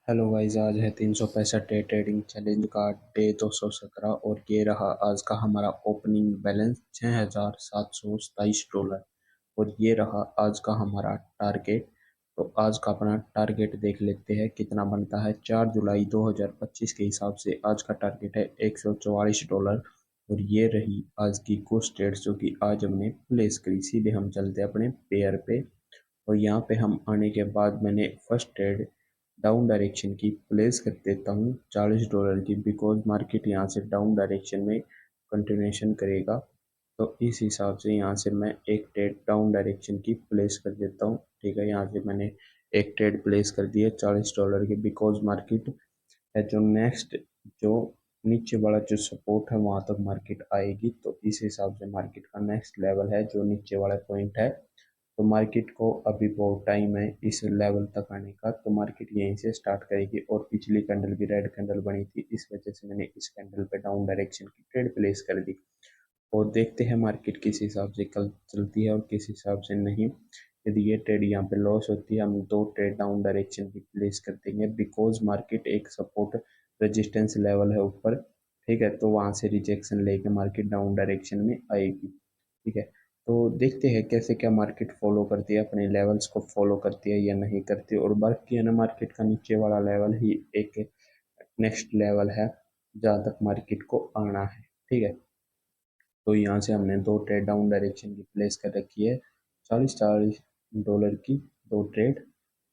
Hello guys, आज है 365 day trading challenge का डे 217 और ये रहा आज का हमारा ओपनिंग बैलेंस $6,727 और ये रहा आज का हमारा टारगेट। तो आज का अपना टारगेट देख लेते हैं कितना बनता है। 4 जुलाई 2025 के हिसाब से आज का टारगेट है $144 और ये रही आज की कुछ ट्रेड्स जो कि आज हमने प्लेस करी। सीधे हम चलते हैं अपने पेयर पे और यहाँ पे हम आने के बाद मैंने फर्स्ट ट्रेड डाउन डायरेक्शन की प्लेस कर देता हूँ $40 की, बिकॉज मार्केट यहाँ से डाउन डायरेक्शन में कंटिन्यूशन करेगा। तो इस हिसाब से यहाँ से मैं एक ट्रेड डाउन डायरेक्शन की प्लेस कर देता हूँ। ठीक है, यहाँ से मैंने एक ट्रेड प्लेस कर दिया $40 की, बिकॉज मार्केट है जो नेक्स्ट जो नीचे वाला जो सपोर्ट है वहां तक मार्केट आएगी। तो इस हिसाब से मार्केट का नेक्स्ट लेवल है जो नीचे वाला पॉइंट है। तो मार्केट को अभी बहुत टाइम है इस लेवल तक आने का, तो मार्केट यहीं से स्टार्ट करेगी। और पिछली कैंडल भी रेड कैंडल बनी थी, इस वजह से मैंने इस कैंडल पे डाउन डायरेक्शन की ट्रेड प्लेस कर दी। और देखते हैं मार्केट किस हिसाब से कल चलती है और किस हिसाब से नहीं। यदि ये ट्रेड यहाँ पे लॉस होती है, हम दो ट्रेड डाउन डायरेक्शन की प्लेस कर देंगे, बिकॉज मार्केट एक सपोर्ट रेजिस्टेंस लेवल है ऊपर। ठीक है, तो वहां से रिजेक्शन लेके मार्केट डाउन डायरेक्शन में आएगी। ठीक है, तो देखते हैं कैसे क्या मार्केट फॉलो करती है, अपने लेवल्स को फॉलो करती है या नहीं करती। और बाकी है ना, मार्केट का नीचे वाला लेवल ही एक नेक्स्ट लेवल है जहाँ तक मार्केट को आना है। ठीक है, तो यहाँ से हमने दो ट्रेड डाउन डायरेक्शन की प्लेस कर रखी है। $40 की दो ट्रेड,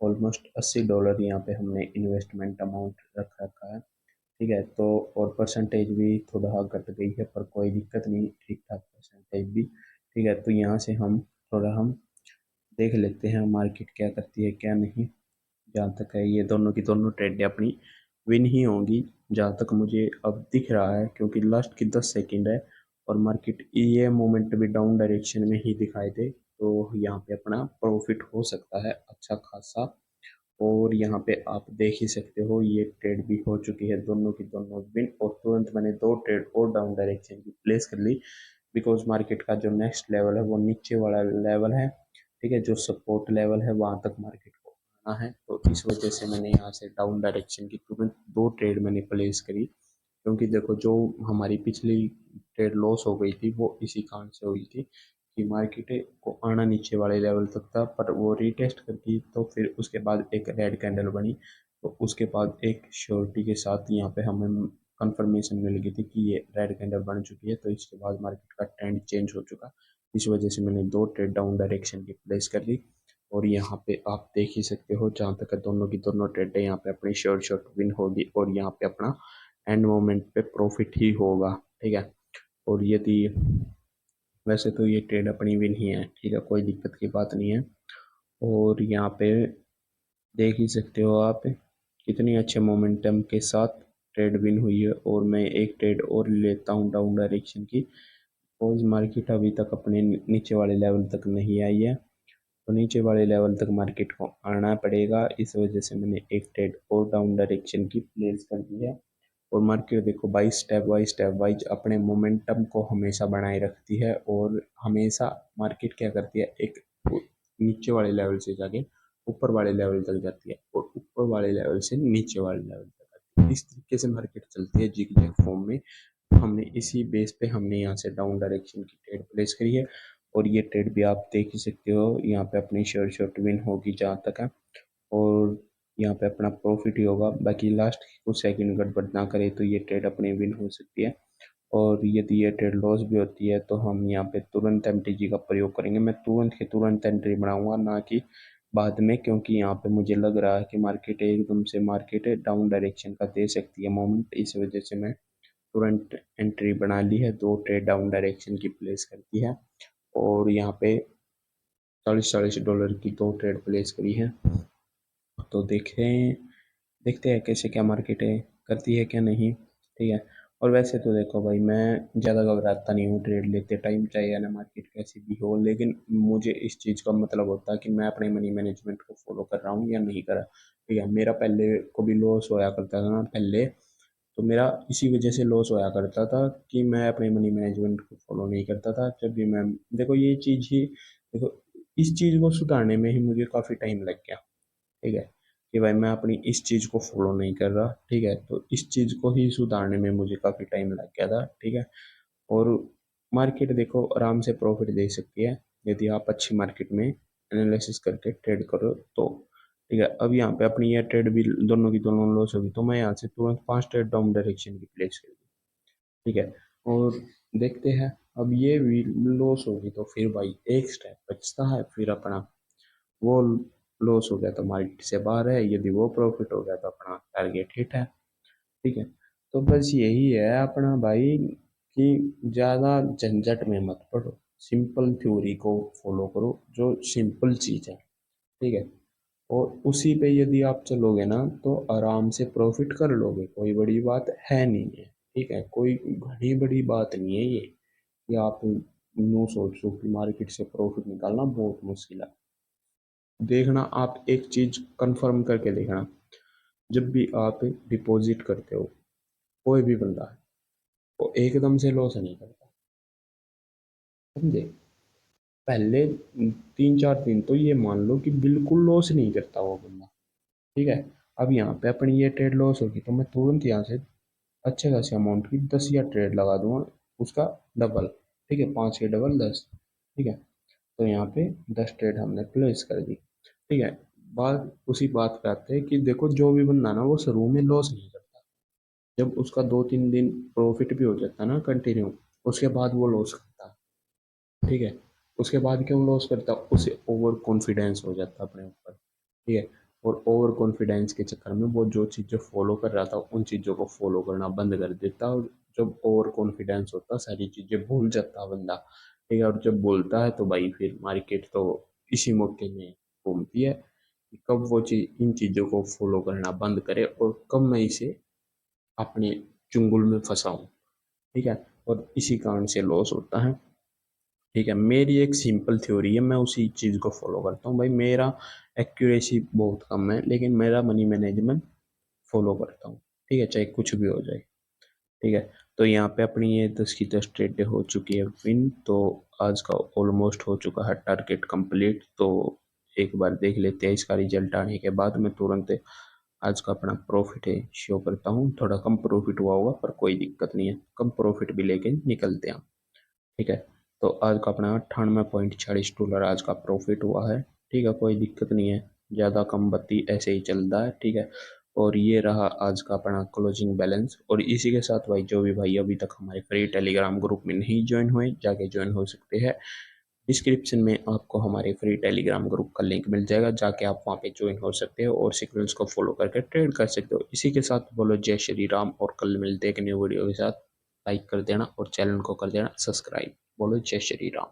ऑलमोस्ट $80 यहाँ पे हमने इन्वेस्टमेंट अमाउंट रख रखा है। ठीक है, तो और परसेंटेज भी थोड़ा घट गई है, पर कोई दिक्कत नहीं, ठीक ठाक परसेंटेज भी। ठीक है, तो यहाँ से हम देख लेते हैं मार्केट क्या करती है क्या नहीं। जहाँ तक है ये दोनों की दोनों ट्रेडें अपनी विन ही होंगी, जहाँ तक मुझे अब दिख रहा है, क्योंकि लास्ट की 10 सेकेंड है और मार्केट ये मोमेंट भी डाउन डायरेक्शन में ही दिखाई दे, तो यहाँ पे अपना प्रॉफिट हो सकता है अच्छा खासा। और यहाँ पे आप देख ही सकते हो ये ट्रेड भी हो चुकी है, दोनों की दोनों विन। और तुरंत मैंने दो ट्रेड और डाउन डायरेक्शन की प्लेस कर ली, बिकॉज मार्केट का जो नेक्स्ट लेवल है वो नीचे वाला लेवल है। ठीक है, जो सपोर्ट लेवल है वहां तक मार्केट को आना है। तो इस वजह से मैंने यहाँ से डाउन डायरेक्शन की तुरंत दो ट्रेड मैंने प्लेस करी, क्योंकि देखो जो हमारी पिछली ट्रेड लॉस हो गई थी वो इसी कारण से हुई थी कि मार्केट को आना नीचे वाले लेवल तक था, पर वो रीटेस्ट करती तो फिर उसके बाद एक रेड कैंडल बनी। तो उसके बाद एक श्योरिटी के साथ यहाँ पे हमें कंफर्मेशन मिल गई थी कि ये रेड कैंडल बन चुकी है, तो इसके बाद मार्केट का ट्रेंड चेंज हो चुका। इस वजह से मैंने दो ट्रेड डाउन डायरेक्शन की प्लेस कर ली। और यहाँ पे आप देख ही सकते हो, जहाँ तक दोनों की दोनों ट्रेड है, यहाँ पे अपनी शॉर्ट शॉर्ट विन होगी और यहाँ पे अपना एंड मोमेंट पे प्रॉफिट ही होगा। ठीक है, और यदि वैसे तो ये ट्रेड अपनी विन ही है, ठीक है, कोई दिक्कत की बात नहीं है। और यहाँ पे देख ही सकते हो आप कितनी अच्छे मोमेंटम के साथ ट्रेड विन हुई है। और मैं एक ट्रेड और लेता हूँ डाउन डायरेक्शन की, बिकॉज मार्केट अभी तक अपने नीचे वाले लेवल तक नहीं आई है, तो नीचे वाले लेवल तक मार्केट को आना पड़ेगा। इस वजह से मैंने एक ट्रेड और डाउन डायरेक्शन की प्लेस कर दी है। और मार्केट देखो बाई स्टेप वाइज अपने मोमेंटम को हमेशा बनाए रखती है, और हमेशा मार्केट क्या करती है, एक नीचे वाले लेवल से जाके ऊपर वाले लेवल तक जाती है और ऊपर वाले लेवल से नीचे वाले लेवल तक आती है। इस तरीके से मार्केट चलती है जिग फॉर्म में। हमने इसी बेस पे हमने यहाँ से डाउन डायरेक्शन की ट्रेड प्लेस करी है। और ये ट्रेड भी आप देख ही सकते हो, यहाँ पे अपनी शॉर्ट शॉर्ट विन होगी जहाँ तक है, और यहाँ पे अपना प्रॉफिट ही होगा। बाकी लास्ट कुछ सेकंड गड़बड़ ना करे तो ये ट्रेड अपनी विन हो सकती है। और यदि ये ट्रेड लॉस भी होती है तो हम यहाँ पे तुरंत एमटीजी का प्रयोग करेंगे। मैं तुरंत के तुरंत एंट्री बनाऊंगा, ना कि बाद में, क्योंकि यहाँ पे मुझे लग रहा है कि मार्केट एकदम से मार्केट डाउन डायरेक्शन का दे सकती है मोमेंट। इस वजह से मैं तुरंत एंट्री बना ली है, दो ट्रेड डाउन डायरेक्शन की प्लेस करती है और यहाँ पे $40 की दो ट्रेड प्लेस करी है। तो देखते हैं कैसे क्या मार्केट है करती है क्या नहीं। ठीक है, और वैसे तो देखो भाई, मैं ज़्यादा घबराता नहीं हूँ ट्रेड लेते टाइम, चाहे ना मार्केट कैसी भी हो, लेकिन मुझे इस चीज़ का मतलब होता है कि मैं अपने मनी मैनेजमेंट को फॉलो कर रहा हूँ या नहीं कर रहा। ठीक है, मेरा पहले को भी लॉस होया करता था ना पहले, तो मेरा इसी वजह से लॉस होया करता था कि मैं अपने मनी मैनेजमेंट को फॉलो नहीं करता था। जब भी मैं देखो ये चीज़ ही देखो, इस चीज़ को सुधारने में ही मुझे काफ़ी टाइम लग गया। ठीक है, कि भाई मैं अपनी इस चीज़ को फॉलो नहीं कर रहा, ठीक है। तो इस चीज़ को ही सुधारने में मुझे काफ़ी टाइम लग गया था, ठीक है। और मार्केट देखो आराम से प्रॉफिट दे सकती है यदि आप अच्छी मार्केट में एनालिसिस करके ट्रेड करो तो, ठीक है। अब यहाँ पे अपनी ये ट्रेड भी दोनों की दोनों लॉस होगी, तो मैं यहाँ से तुरंत 5 ट्रेड डाउन डायरेक्शन की प्लेस कर दी, ठीक है। और देखते हैं, अब ये भी लॉस होगी तो फिर भाई एक स्टेप बचता है, फिर अपना वो लॉस हो गया तो मार्केट से बाहर है, यदि वो प्रॉफिट हो गया तो अपना टारगेट हिट है, ठीक है। तो बस यही है अपना भाई कि ज़्यादा झंझट में मत पड़ो, सिंपल थ्योरी को फॉलो करो जो सिंपल चीज़ है, ठीक है। और उसी पे यदि आप चलोगे ना तो आराम से प्रॉफिट कर लोगे, कोई बड़ी बात है नहीं है, ठीक है। कोई घनी बड़ी बात नहीं है ये कि आप नो सोचो कि मार्केट से प्रॉफिट निकालना बहुत मुश्किल है। देखना, आप एक चीज कंफर्म करके देखना, जब भी आप डिपॉजिट करते हो, कोई भी बंदा है वो एकदम से लॉस नहीं करता, समझे। पहले 3 4 दिन तो ये मान लो कि बिल्कुल लॉस नहीं करता वो बंदा, ठीक है। अब यहाँ पे अपनी ये ट्रेड लॉस होगी तो मैं तुरंत यहाँ से अच्छे खासे अमाउंट की 10 या ट्रेड लगा दूंगा, उसका डबल, ठीक है। 5 के डबल 10, ठीक है। तो यहाँ पे 10 ट्रेड हमने प्लेस कर दी, ठीक है। बात उसी बात पे आते हैं कि देखो जो भी बंदा ना वो शुरू में लॉस नहीं करता, जब उसका 2 3 दिन प्रॉफिट भी हो जाता है ना कंटिन्यू, उसके बाद वो लॉस करता है, ठीक है। उसके बाद क्यों लॉस करता है, उसे ओवर कॉन्फिडेंस हो जाता है अपने ऊपर, ठीक है। और ओवर कॉन्फिडेंस के चक्कर में वो जो चीज़ें फॉलो कर रहा था उन चीज़ों को फॉलो करना बंद कर देता, और जब ओवर कॉन्फिडेंस होता सारी चीज़ें भूल जाता बंदा, ठीक है। और जब बोलता है तो भाई फिर मार्केट तो इसी मौके में घूमती है कि कब वो चीज इन चीज़ों को फॉलो करना बंद करे और कब मैं इसे अपने चुंगल में फंसाऊं, ठीक है। और इसी कारण से लॉस होता है, ठीक है। मेरी एक सिंपल थ्योरी है, मैं उसी चीज़ को फॉलो करता हूँ भाई, मेरा एक्यूरेसी बहुत कम है लेकिन मेरा मनी मैनेजमेंट फॉलो करता हूँ, ठीक है, चाहे कुछ भी हो जाए, ठीक है। तो यहाँ पे अपनी ये 10 की 10 ट्रेडें हो चुकी है विन, तो आज का ऑलमोस्ट हो चुका है टारगेट कंप्लीट। तो एक बार देख लेते हैं इसका रिजल्ट आने के बाद मैं तुरंत आज का अपना प्रॉफिट है शो करता हूँ। थोड़ा कम प्रॉफिट हुआ होगा पर कोई दिक्कत नहीं है, कम प्रॉफिट भी लेके निकलते हैं, ठीक है। तो आज का अपना 98.40 डॉलर आज का प्रॉफिट हुआ है, ठीक है। कोई दिक्कत नहीं है, ज़्यादा कम बत्ती ऐसे ही चलता है, ठीक है। और ये रहा आज का अपना क्लोजिंग बैलेंस। और इसी के साथ भाई जो भी भाई अभी तक हमारे फ्री टेलीग्राम ग्रुप में नहीं ज्वाइन हुए जाके ज्वाइन हो सकते हैं, डिस्क्रिप्शन में आपको हमारे फ्री टेलीग्राम ग्रुप का लिंक मिल जाएगा, जाके आप वहाँ पे ज्वाइन हो सकते हो और सिक्वेंस को फॉलो करके ट्रेड कर सकते हो। इसी के साथ बोलो जय श्री राम, और कल मिलते हैं एक न्यू वीडियो के साथ। लाइक कर देना और चैनल को कर देना सब्सक्राइब। बोलो जय श्री राम।